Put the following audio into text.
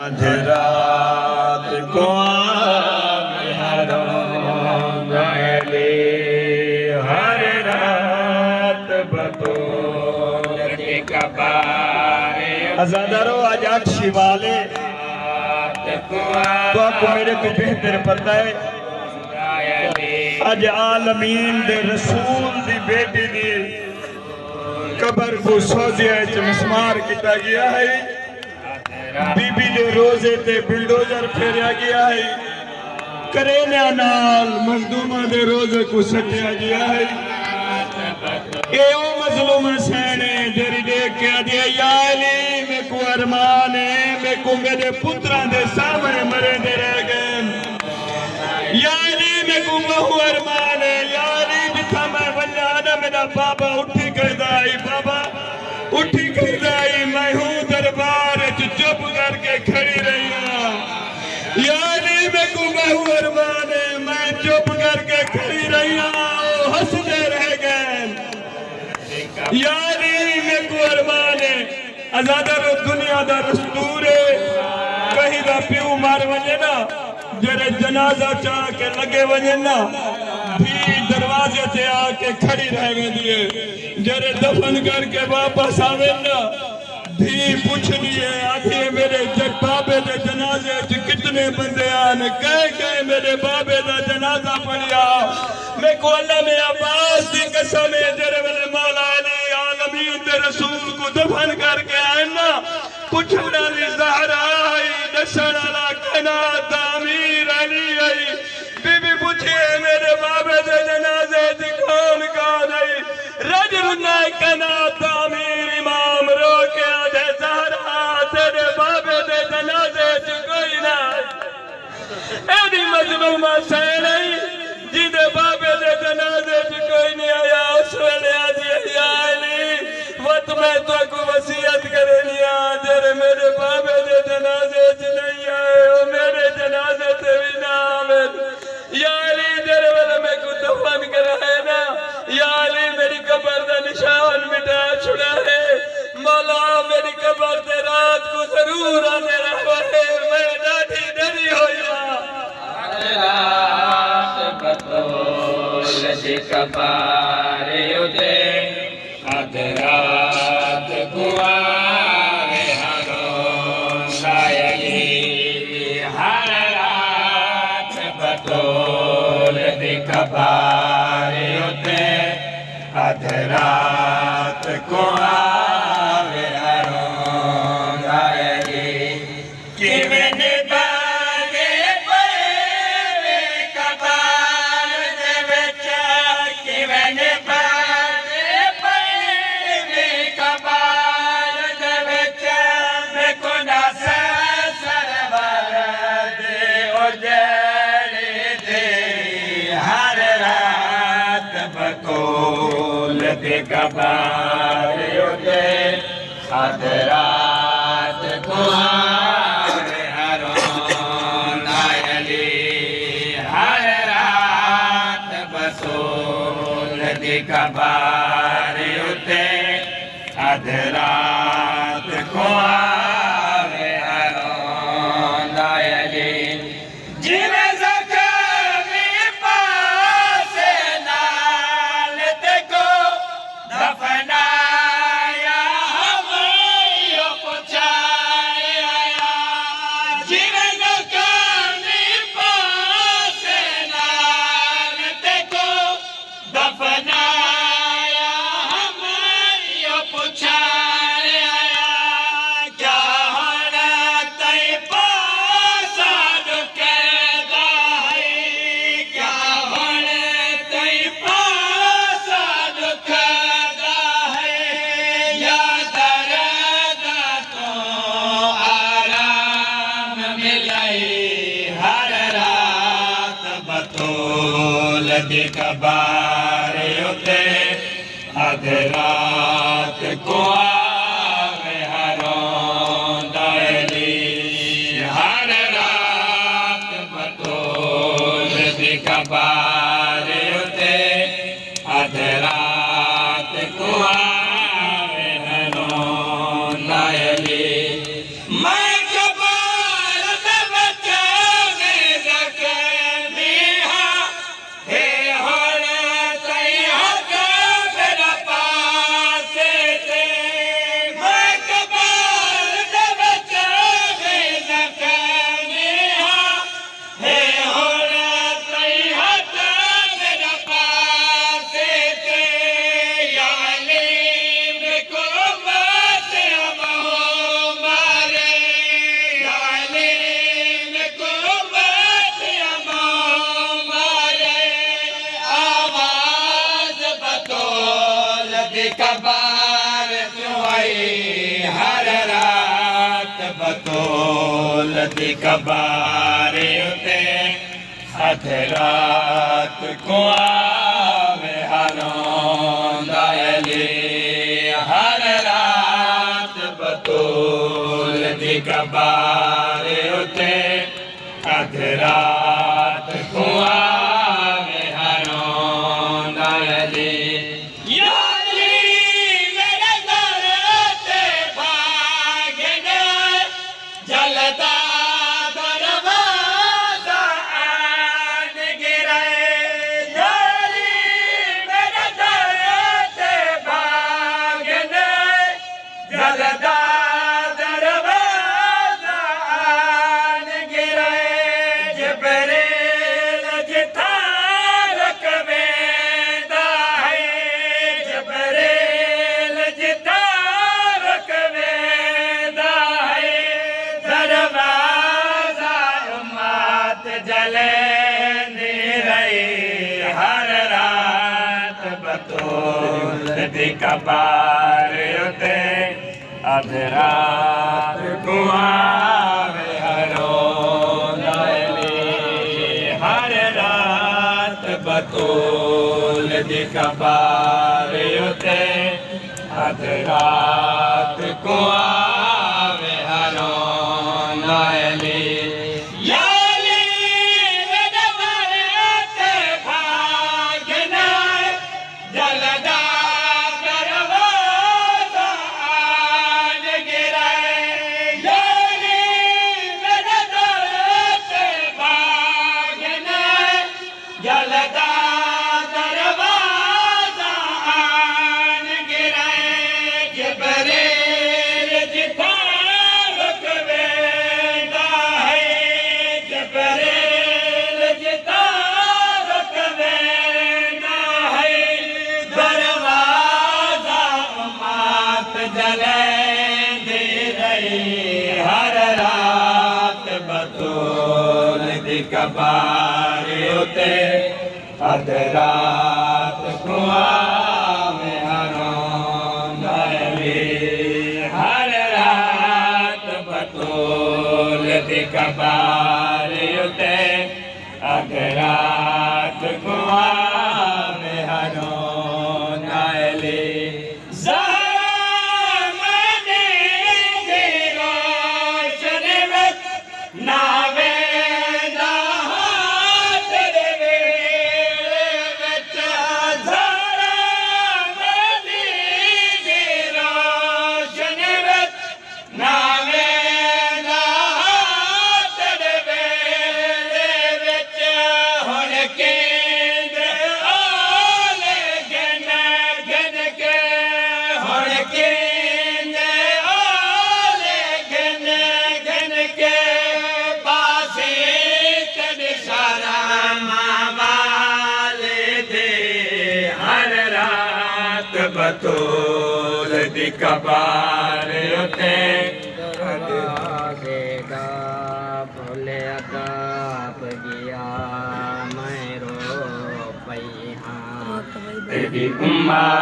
रात को हर रात अजादारो आज 8 शिवाले तो आपको मेरे को बेहतर पता है आज आलमीन दे रसूल दी बेटी दी कबर को सौदिया च मिसमार किया गया है। बीबी दे रोजे ते बिल्डोजर फेरिया गया है। करेना नाल मजदूमा दे रोजे को सटिया गया है। ए ओ मजलूम सैने जेरी देख के आदि या अली मैं को अरमान है मैं को मेरे पुत्रा दे सामने मरे दे रह गए। या अली मैं को बहु अरमान है। या अली जिथा मैं वन्ना ना मेरा बाबा उठी करदाई बाबा उठी करदाई मैं हूँ दरबार चुप करके खड़ी रही हूँ। या अली मैं को बहु अरमान है मैं चुप करके खड़ी रही हूँ। हंसते रह गए। या अली मैं को अरमान है आजादर दुनिया दा दस्तूर है कहीं दा प्यू मार वजे ना जेरे जनाजा चाह के लगे वजे ना भी दरवाजे से आके खड़ी रह गई है। जेरे दफन करके वापस आवे ना भी पूछ लिए आखिर मेरे बाबे दे जनाजे च कितने बंदे आन कह मेरे बाबे दा जनाजा पढ़िया मैं को अल्लाह में अब्बास दी कसम है जेरे वेले मौला अली आलमीन दे रसूल को दफन करके आए ना पुछना ली ज़हरा आई दसन वाला कहना तामीर अली आई बीबी पूछे मेरे बाबे दे जनाजे च कौन कौन आई रजुल कहना तामीर इमाम रो के आधे ज़हरा तेरे बाबे दे जनाजे च कोई ना एदी मजलूमा सैन आई जिदे बाबे दे जनाजे च कोई नहीं आया उस वेले आदि या अली वत मैं तो को वसीयत करे लिया जेरे मेरे बाबे दे जनाजे च नहीं आए ओ मेरे जनाजे ते भी ना आवे। या अली जेरे वेले मैं को दफन कराए ना या अली मेरी कब्र दा निशान मिटा छुड़ा है मौला मेरी कब्र ते रात को जरूर आने रहे मैं डाठी डरी होया रात बतौल दी कबार उदे अध रात को आवे हरो शायरी हर रात बतौल दी कबार उदे अध रात को आवे हरो शायरी किवें कबार उदे अध रात को आवे हरो नायली हर रात बसोल दी कबार उदे अध रात को आवे हरो नायली जिवे दी कबार उते अध रात को आवे हरो दायली हर रात बतौल दी कबार उते अध रात को आवे हरो दायली मैं कबार कबार चुआई हर रात बतौल दी कबार उते अध रात को आवे हरोंदा अली हर रात बतौल दी कबार उते अध रात को आवे हरोंदा अली कबार उते अध रात को आवे हरोंदा अली हर रात बतौल दी कबार उते अध रात को आवे हरोंदा अली कबार उते अध रात को आवे हरोंदा अली हर रात बतौल दी कबार उते अध रात को आवे हरोंदा अली बतौल दी कबार उते भोले अदाप गया मैं रो पई हाँ तेरी उम्मा